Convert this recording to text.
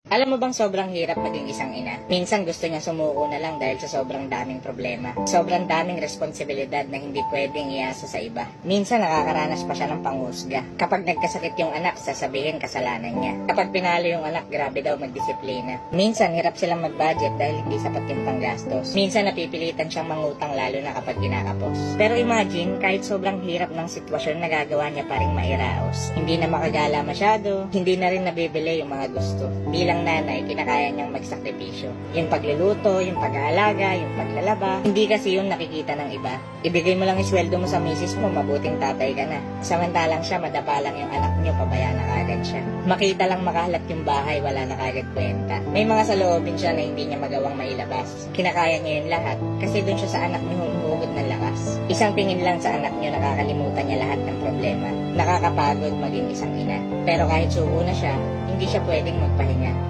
Alam mo bang sobrang hirap maging isang ina? Minsan gusto niya sumuko na lang dahil sa sobrang daming problema. Sobrang daming responsibilidad na hindi pwedeng iasa sa iba. Minsan nakakaranas pa siya ng panghusga. Kapag nagkasakit yung anak, sasabihin kasalanan niya. Kapag pinalo yung anak, grabe daw magdisiplina. Minsan hirap silang mag-budget dahil hindi sapat yung panggastos. Minsan napipilitan siyang mangutang lalo na kapag kinakapos. Pero imagine, kahit sobrang hirap ng sitwasyon, nagagawa niya pa rin mairaos. Hindi na makagala masyado, hindi na rin nabibili yung mga gusto. Bilang nanay, kinakaya niyang magsakripisyo. Yung pagluluto, yung pag-aalaga, yung paglalaba. Hindi kasi yun nakikita ng iba. Ibigay mo lang yung sweldo mo sa misis mo, mabuting tatay ka na. Samantalang siya, madapa lang yung anak niyo, pabaya na kagad siya. Makita lang makahalat yung bahay, wala na kagad kwenta. May mga saloobin siya na hindi niya magawang mailabas. Kinakaya niya yun lahat, kasi dun siya sa anak niyo humuhugot ng lakas. Isang tingin lang sa anak niyo, nakakalimutan niya lahat ng problema. Nakakapagod maging isang ina. Pero kahit suko na siya, hindi siya pwedeng magpahinga.